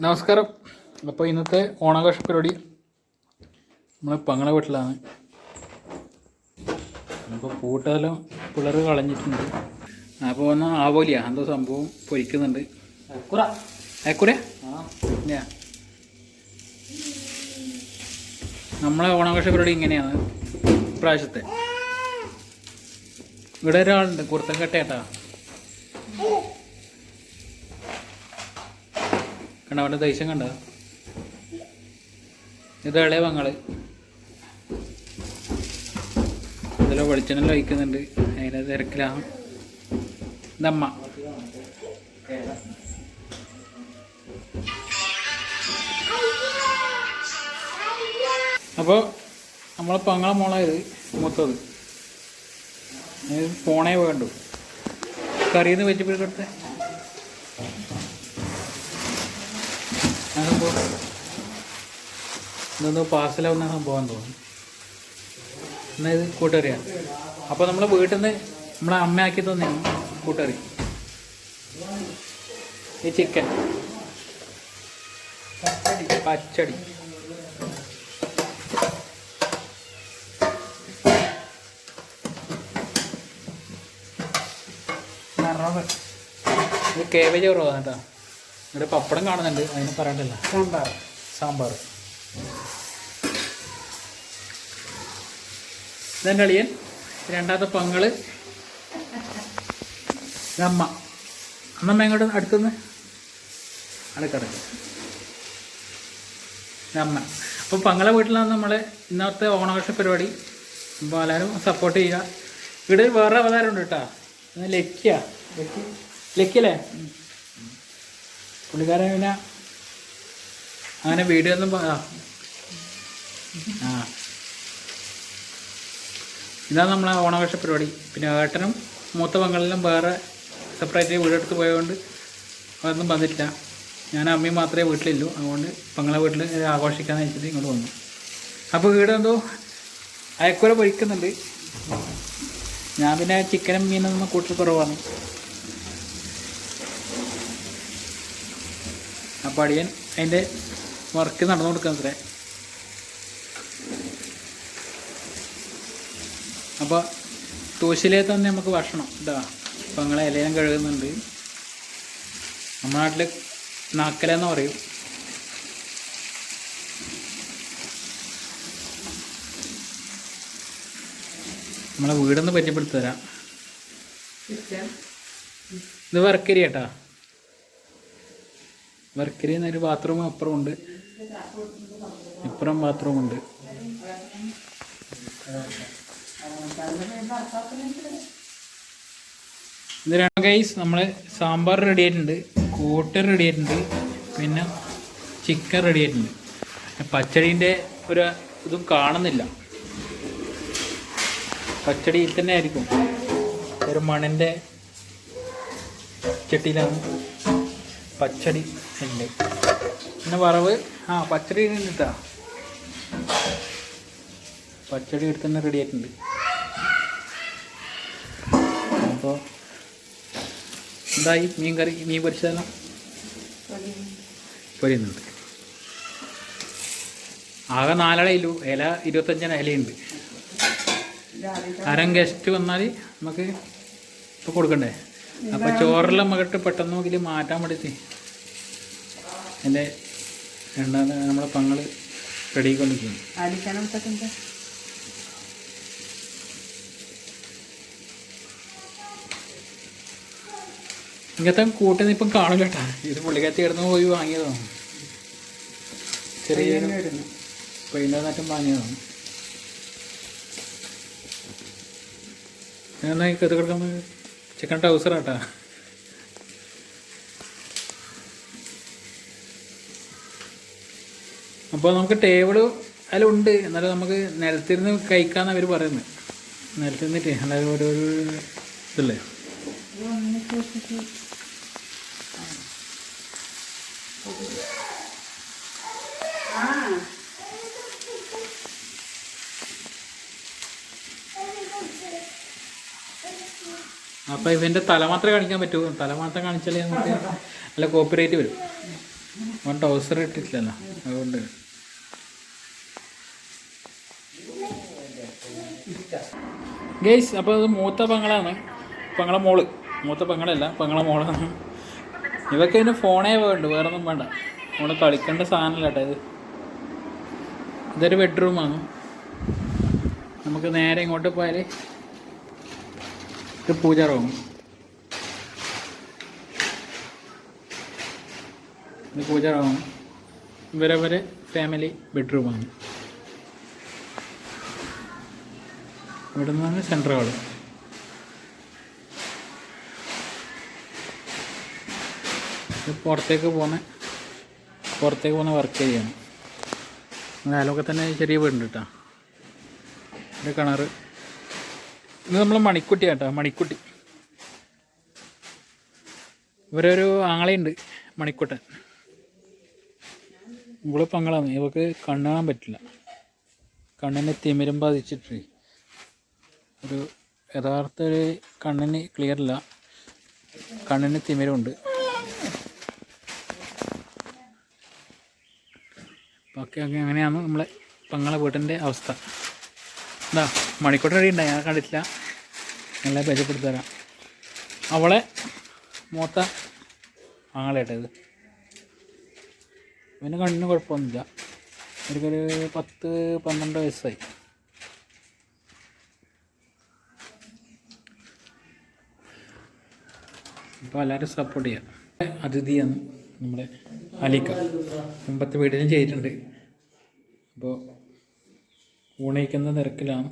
നമസ്കാരം. അപ്പോൾ ഇന്നത്തെ ഓണാഘോഷ പരിപാടി നമ്മൾ പങ്ങളെ വീട്ടിലാണ്. അപ്പോൾ പൂട്ടെല്ലാം പിള്ളേർ കളഞ്ഞിട്ടുണ്ട്. അപ്പോൾ ഒന്ന് ആവോലിയ എന്തോ സംഭവം പൊരിക്കുന്നുണ്ട്. അയക്കൂര നമ്മളെ ഓണാഘോഷ പരിപാടി ഇങ്ങനെയാണ് ഇപ്രാവശ്യത്തെ. ഇവിടെ ഒരാളുണ്ട് കുർത്തൻ കട്ടേട്ടാ, കണ്ട അവൻ്റെ ദേശം കണ്ട. ഇത് ഇളയ പങ്ങള് ഇതിലോ വെളിച്ചെണ്ണ വഹിക്കുന്നുണ്ട്, അതിൻ്റെ തിരക്കിലാണ്. ഇതമ്മ. അപ്പോൾ നമ്മളെ പങ്ങളെ മോളായത് മൂത്തത് ഫോണേ വേണ്ടു. കറിയിൽ നിന്ന് വെച്ചപ്പോൾ കൊടുത്തേ ഇതൊന്ന് പാർസലാവുന്ന സംഭവം തോന്നുന്നു. എന്നാൽ ഇത് കൂട്ടുകറിയാണ്. അപ്പോൾ നമ്മളെ വീട്ടിൽ നിന്ന് നമ്മളെ അമ്മയാക്കി തന്നെയാണ് കൂട്ടുകറി. ഈ ചിക്കൻ പച്ചടി, ഇത് കേബേജ് കുറവാണ് കേട്ടോ. ഇവിടെ പപ്പടം കാണുന്നുണ്ട്, അതിന് പറയണ്ടല്ലോ. സാമ്പാർ ഇതെൻ്റെ അളിയൻ. രണ്ടാമത്തെ പങ്ങള് അമ്മ. അന്നമ്മ എങ്ങോട്ട് അടുത്തുനിന്ന് അടുക്കടക്ക് അമ്മ. അപ്പോൾ പങ്ങളെ വീട്ടിലാണ് നമ്മളെ ഇന്നത്തെ ഓണാഘോഷ പരിപാടി. അപ്പോൾ എല്ലാവരും സപ്പോർട്ട് ചെയ്യുക. ഇവിടെ വേറെ അവതാരം ഉണ്ട് കേട്ടോ, ലക്കിയല്ലേ പുള്ളിക്കാരൻ. പിന്നെ അങ്ങനെ വീഡിയോ ഒന്നും ഇതാണ് നമ്മളെ ഓണാഘോഷ പരിപാടി. പിന്നെ ഏട്ടനും മൂത്ത പങ്കളിലും വേറെ സെപ്പറേറ്റ് വീടെടുത്ത് പോയതുകൊണ്ട് അതൊന്നും വന്നിട്ടില്ല. ഞാൻ അമ്മയും മാത്രമേ വീട്ടിലുള്ളൂ. അതുകൊണ്ട് പങ്ങളെ വീട്ടിൽ ആഘോഷിക്കാമെന്ന് വെച്ചിട്ട് ഇങ്ങോട്ട് വന്നു. അപ്പോൾ വീട് എന്തോ അയക്കൂര പൊരിക്കുന്നുണ്ട്. ഞാൻ പിന്നെ ചിക്കനും മീനൊന്നും കൂട്ടൽ കുറവാണ്. അപ്പോൾ അടിയൻ അതിൻ്റെ വർക്ക് നടന്നു കൊടുക്കുന്നത്രേ. അപ്പോൾ തൂശിലേ തന്നെ നമുക്ക് ഭക്ഷണം ഇതാ. അപ്പോൾ ഞങ്ങൾ ഇലയും കഴുകുന്നുണ്ട്. നമ്മുടെ നാട്ടിൽ നാക്കലെന്ന് പറയും. നമ്മളെ വീടൊന്ന് പരിചയപ്പെടുത്തി തരാം. ഇത് വർക്കരി കേട്ടാ. വർക്കരി എന്നൊരു ബാത്റൂം അപ്പുറം ഉണ്ട്, ഇപ്പുറം ബാത്റൂമുണ്ട്. ഇത് രണ്ട് ഗൈസ് നമ്മൾ സാമ്പാർ റെഡി ആയിട്ടുണ്ട്, കൂട്ട് റെഡി ആയിട്ടുണ്ട്, പിന്നെ ചിക്കൻ റെഡി ആയിട്ടുണ്ട്. പച്ചടീൻ്റെ ഒരു ഇതും കാണുന്നില്ല. പച്ചടി തന്നെ ആയിരിക്കും, ഒരു മണ്ണിൻ്റെ ചട്ടിയിലാണ് പച്ചടി ഉണ്ട്. പിന്നെ വറവ് പച്ചടി ഇട്ടാ. പച്ചടി എടുത്ത് തന്നെ റെഡി ആയിട്ടുണ്ട്. അപ്പോൾ എന്തായി മീൻ കറി, മീൻ പൊരിച്ചതെല്ലാം പൊരിയുന്നുണ്ട്. ആകെ 4 ഇലയുള്ളൂ, ഇല 25 ഇലയുണ്ട്. ആരും ഗസ്റ്റ് വന്നാൽ നമുക്ക് ഇപ്പോൾ കൊടുക്കണ്ടേ. അപ്പോൾ ചോറെല്ലാം മകട്ട് പെട്ടെന്ന് നോക്കിയിട്ട് മാറ്റാൻ വേണ്ടിയിട്ട് എൻ്റെ രണ്ടാമത് നമ്മളെ പങ്ങൾ റെഡി കൊണ്ടിരിക്കുന്നു. ഇങ്ങനത്തെ കൂട്ടിൽ ഇപ്പം കാണില്ല കേട്ടാ. ഇത് പുള്ളിക്കകത്ത് കിടന്ന് പോയി വാങ്ങിയതാണ്, ചെറിയ പെയിൻ്റെന്നറ്റം വാങ്ങിയതാണ്. ഞാൻ കത്ത് കിടക്കാൻ ചിക്കൻ ട്രൗസറാട്ടാ. അപ്പോൾ നമുക്ക് ടേബിള് അതിലുണ്ട്, എന്നാലും നമുക്ക് നിലത്തിരുന്ന് കഴിക്കാമെന്ന് അവർ പറയുന്നത്. നിലത്തിരുന്നിട്ട് അല്ലാതെ ഓരോ ഇതല്ലേ. അപ്പോൾ ഇവൻ്റെ തല മാത്രമേ കാണിക്കാൻ പറ്റൂ. തല മാത്രം കാണിച്ചാലേ നമുക്ക് നല്ല കോപ്പിറൈറ്റ് വരും. അവൻ ടൗസർ ഇട്ടിട്ടില്ലല്ലോ അതുകൊണ്ട്. ഗേയ്സ്, അപ്പോൾ അത് മൂത്ത പെങ്ങളാണ്, പെങ്ങളെ മോള്. മൂത്ത പെങ്ങളല്ല, പെങ്ങളെ മോളാണ്. ഇവർക്ക് അതിന് ഫോണേ വേണ്ട, വേറെ ഒന്നും വേണ്ട. നമ്മൾ കളിക്കേണ്ട സാധനമല്ല കേട്ടോ ഇത്. ഇതൊരു ബെഡ്റൂമാണ്. നമുക്ക് നേരെ ഇങ്ങോട്ട് പോയാൽ ഇത് പൂജ റൂം. ഇത് പൂജ റൂമാണ്. ഇവരവരെ ഫാമിലി ബെഡ്റൂമാണ്. ഇവിടെ നിന്നാണ് സെൻട്രൽ ഹാള്. പുറത്തേക്ക് പോകുന്ന വർക്ക് ചെയ്യാണ്. അതിലൊക്കെ തന്നെ ചെറിയ വീടുണ്ട് കേട്ടോ. ഇത് കിണറ്. ഇത് നമ്മൾ മണിക്കുട്ടി കേട്ടോ, മണിക്കുട്ടി. ഇവരൊരു ആങ്ങളയുണ്ട്, മണിക്കുട്ടൻ. ഇവള് പങ്ങളാണ്. ഇവക്ക് കണ്ണ് കാണാൻ പറ്റില്ല. കണ്ണിന് തിമിരം ബാധിച്ചിട്ട് ഒരു യഥാർത്ഥ കണ്ണിന് ക്ലിയറില്ല, കണ്ണിന് തിമിരമുണ്ട്. ഓക്കെ ഓക്കെ, അങ്ങനെയാണ് നമ്മളെ പങ്ങളെ വീട്ടിൻ്റെ അവസ്ഥ. എന്താ മണിക്കൂട്ടൻ റെഡി ഉണ്ടായി, ഞാൻ കണ്ടിട്ടില്ല. നല്ല പരിചയപ്പെടുത്തി തരാം. അവളെ മൂത്ത ആങ്ങളേട്ടത്. ഇവന് കണ്ണിന് കുഴപ്പമൊന്നുമില്ല. എനിക്കൊരു 10-12 വയസ്സായി. അപ്പോൾ എല്ലാവരും സപ്പോർട്ട് ചെയ്യാം. അതിഥിയാണ് നമ്മുടെ അലിക്ക. മുമ്പത്തെ വീഡിയോയും ചെയ്തിട്ടുണ്ട്. അപ്പോൾ ഊണയിക്കുന്ന തിരക്കിലാണ്.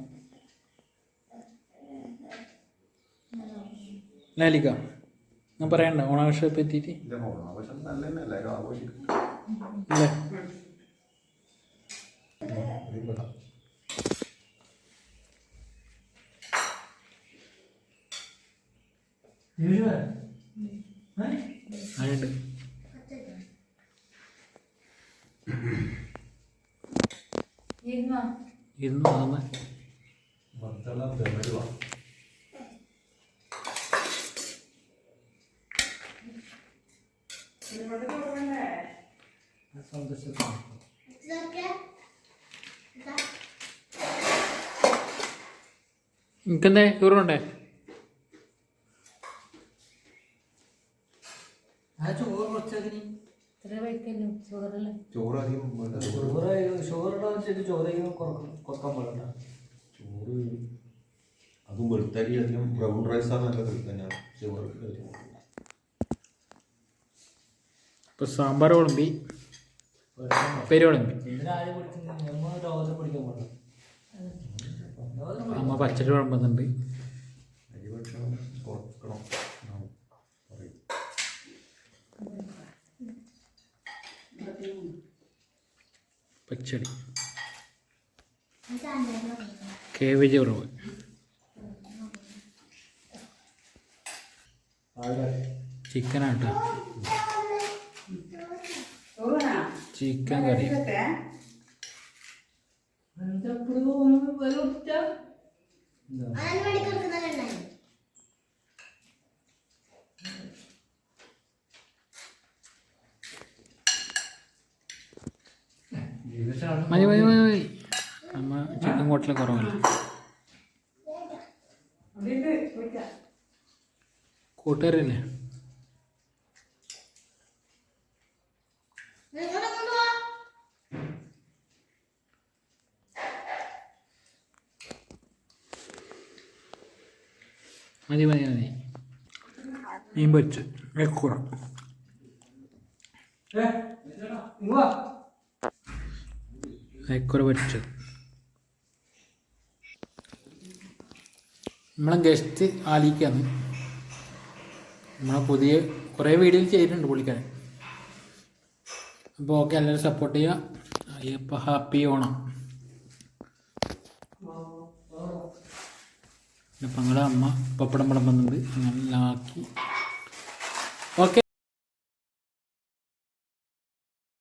അലിക്ക, ഞാൻ പറയണ്ട ഓണാഘോഷത്തെ പറ്റിയിട്ട് അല്ലേ? ആയിട്ട് ഇരുന്നു വന്ന് എനിക്കെന്തേ ചോറുണ്ടേ? അതും വെളുത്തരി അധികം ബ്രൗൺ റൈസാണ് നല്ലത് തന്നെയാണ് ചോറ്. ഇപ്പോൾ സാമ്പാർ വിളമ്പി, ഉപ്പേരി വിളമ്പി, അമ്മ പച്ചടി വിളമ്പുന്നുണ്ട്. അരി ഭക്ഷണം കുറക്കണം. പച്ചടി, കേബേജ് കുറവ്, ചിക്കനാട്ടോ, ചിക്കൻ കറി. മതി മതി മതി മതി. അമ്മ ചിക്കൻ കൂട്ടിൽ കുറവല്ല. കൂട്ടുകാരല്ലേ? മതി മതി മതി. മീൻ പൊരിച്ച് വെക്കൂറ. വെക്കൂറ പൊരിച്ചത്. നമ്മളെ ഗസ്റ്റ് ആലിക്കാണ്. നമ്മളെ പുതിയ കുറേ വീഡിയോയിൽ ചെയ്തിട്ടുണ്ട് പുള്ളിക്കാരൻ. അപ്പോൾ ഓക്കെ, എല്ലാവരും സപ്പോർട്ട് ചെയ്യുക. അയ്യപ്പ ഹാപ്പി ഓണം. അപ്പം ഞങ്ങളുടെ അമ്മ പപ്പടം വിളമ്പുന്നുണ്ട്. അങ്ങനെ ആക്കി. ഓക്കെ.